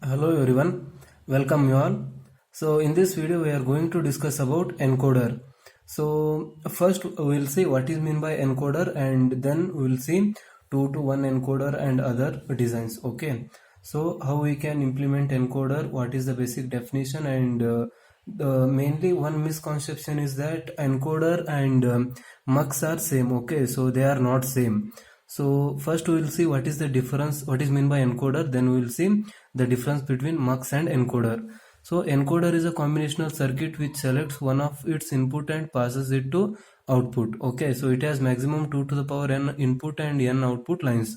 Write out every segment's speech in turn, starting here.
Hello everyone, welcome you all. So in this video we are going to discuss about encoder. So first we'll see what is mean by encoder, and then we'll see 2 to 1 encoder and other designs. Okay, so how we can implement encoder, what is the basic definition, and mainly one misconception is that encoder and mux are same. Okay, so they are not same. So first we will see what is the difference, what is meant by encoder, then we will see the difference between mux and encoder. So encoder is a combinational circuit which selects one of its input and passes it to output. Okay, so it has maximum 2 to the power n input and n output lines.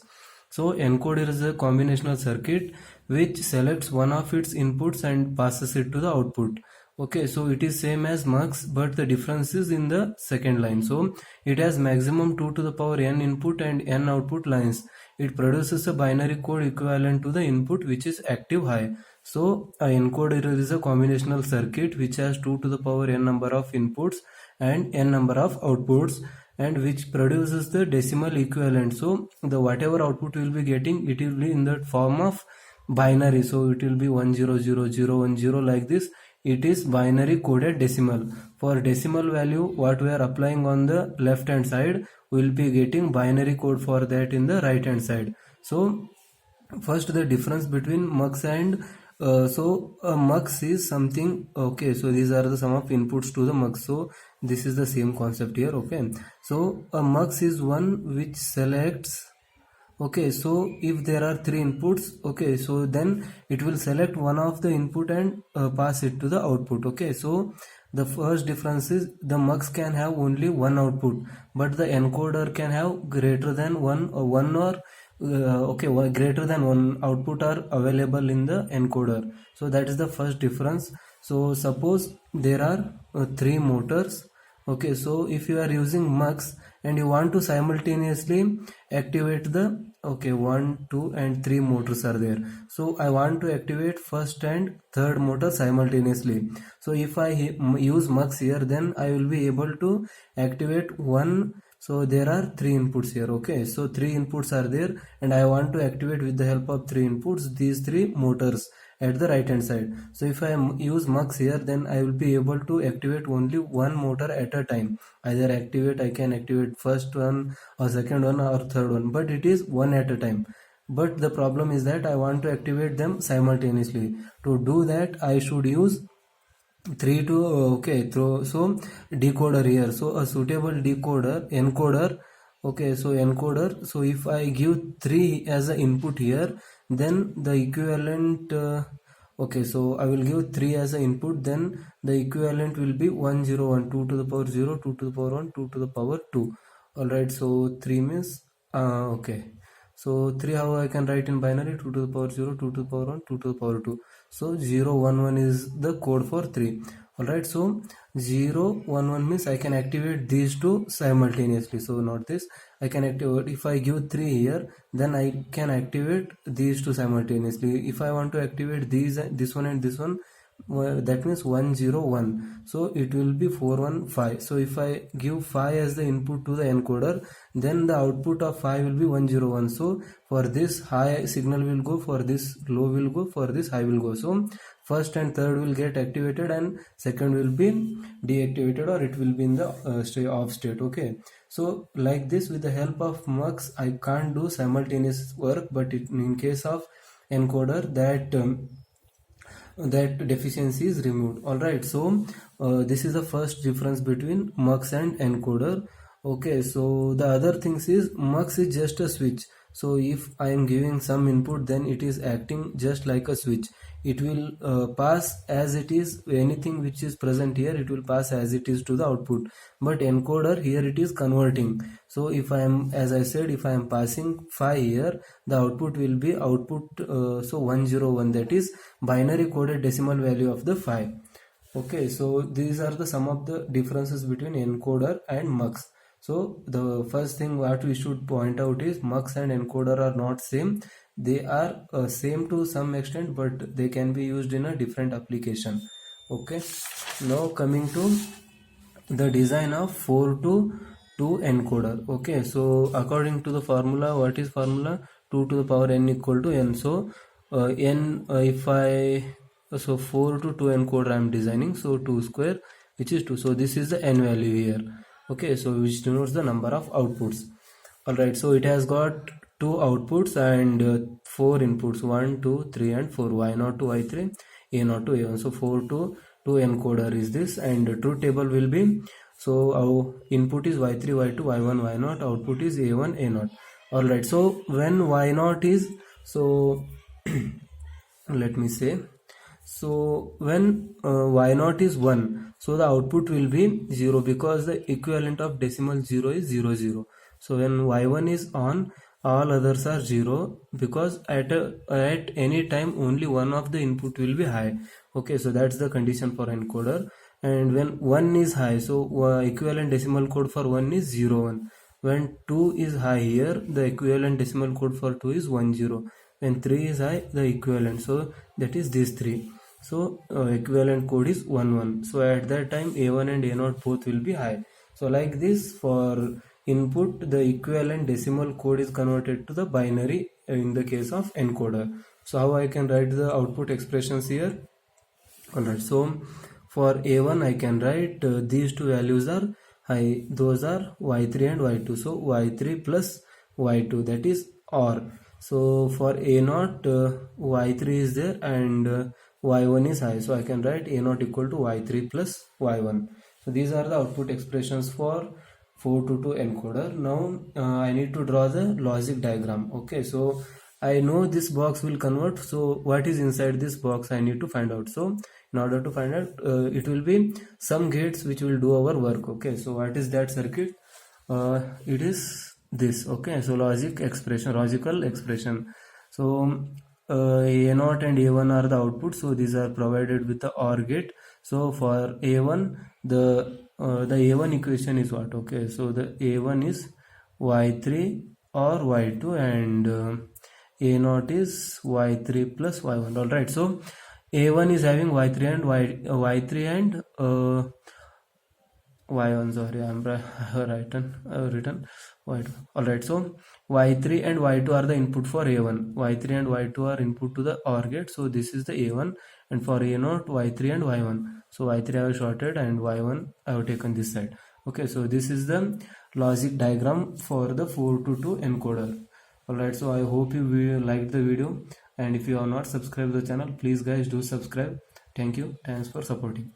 So encoder is a combinational circuit which selects one of its inputs and passes it to the output. Okay, so it is same as mux, but the difference is in the second line. So it has maximum 2 to the power n input and n output lines. It produces a binary code equivalent to the input which is active high. So a encoder is a combinational circuit which has 2 to the power n number of inputs and n number of outputs, and which produces the decimal equivalent. So the whatever output we will be getting, it will be in the form of binary. So it will be 100010 like this. It is binary coded decimal. For decimal value, what we are applying on the left hand side, we will be getting binary code for that in the right hand side. So first the difference between mux and mux is something. Okay, so these are the sum of inputs to the mux. So this is the same concept here. Okay, so a mux is one which selects. Okay, so if there are three inputs, okay, so then it will select one of the input and pass it to the output. Okay, so the first difference is the mux can have only one output, but the encoder can have greater than one or greater than one output are available in the encoder. So that is the first difference. So suppose there are three motors. Okay, so if you are using mux and you want to simultaneously activate the 1, 2 and 3 motors are there. So I want to activate first and third motor simultaneously. So if I use mux here, then I will be able to activate one. So there are three inputs here. Okay, so three inputs are there, and I want to activate with the help of three inputs these three motors at the right hand side. So if I use mux here, then I will be able to activate only one motor at a time. Either I can activate first one or second one or third one, but it is one at a time. But the problem is that I want to activate them simultaneously. To do that, I should use 3 to so decoder here. So a suitable encoder. Okay, so encoder. So if I give 3 as an input here, then the equivalent so I will give 3 as an input, then the equivalent will be 1012 2 to the power 0, 2 to the power 1, 2 to the power 2. Alright, so 3 means so 3 how I can write in binary, 2 to the power 0, 2 to the power 1, 2 to the power 2. So 0 1 1 is the code for 3. Alright, so 0 1 1 means I can activate these two simultaneously. So not this, I can activate, if I give 3 here, then I can activate these two simultaneously. If I want to activate this one and this one, that means 101, so it will be 415. So if I give 5 as the input to the encoder, then the output of 5 will be 101. So for this high signal will go, for this low will go, for this high will go. So first and third will get activated and second will be deactivated, or it will be in the off state. Okay, so like this, with the help of mux I can't do simultaneous work, but in case of encoder, that deficiency is removed. All right, so this is the first difference between mux and encoder. Okay, so the other things is mux is just a switch. So if I am giving some input, then it is acting just like a switch. It will pass as it is, anything which is present here, it will pass as it is to the output. But encoder, here it is converting. So if I am, as I said, if I am passing 5 here, the output will be output 101, that is binary coded decimal value of the 5. Okay, so these are the some of the differences between encoder and mux. So the first thing what we should point out is mux and encoder are not same. They are same to some extent, but they can be used in a different application. Okay, now coming to the design of 4 to 2 encoder. Okay, so according to the formula, what is formula? 2 to the power n equal to n. So n if I so 4 to 2 encoder I am designing, so 2 square, which is 2, so this is the n value here. Okay, so which denotes the number of outputs. Alright, so it has got 2 outputs and 4 inputs, 1 2 3 and 4, y0 to y3, a0 to a1. So 4 to 2 encoder is this, and truth table will be, so our input is y3 y2 y1 y0, output is a1 a0. Alright, so when y0 is, so let me say, so when y0 is 1, so the output will be 0, because the equivalent of decimal 0 is 0 0. So when y1 is on, all others are 0, because at any time only one of the input will be high. Okay, so that's the condition for encoder. And when 1 is high, so equivalent decimal code for 1 is 0 1. When 2 is high here, the equivalent decimal code for 2 is 1 0. When 3 is high, the equivalent, so that is this 3. So equivalent code is 1 1. So at that time a1 and a0 both will be high. So like this, for input the equivalent decimal code is converted to the binary in the case of encoder. So how I can write the output expressions here? Alright, so for a1 I can write these two values are high, those are y3 and y2. So y3 plus y2, that is OR. So for a0 y3 is there and y1 is high, so I can write a0 equal to y3 plus y1. So these are the output expressions for 422 encoder. Now I need to draw the logic diagram. Okay, so I know this box will convert, so what is inside this box I need to find out. So in order to find out, it will be some gates which will do our work. Okay, so what is that circuit? It is this. Okay, so logical expression. So a0 and a1 are the output, so these are provided with the OR gate. So for a1, the a1 equation is what? Okay, so the a1 is y3 or y2 and a0 is y3 plus y1. All right, so a1 is having y3 and y3 and y1, sorry, I'm written y2. All right, so y3 and y2 are the input for a1. y3 and y2 are input to the OR gate, so this is the a1, and for a0 y3 and y1. So y3 I have shorted and y1 I have taken this side. Okay, so this is the logic diagram for the 422 encoder. Alright, so I hope you liked the video, and if you have not subscribed the channel, please guys do subscribe. Thank you, thanks for supporting.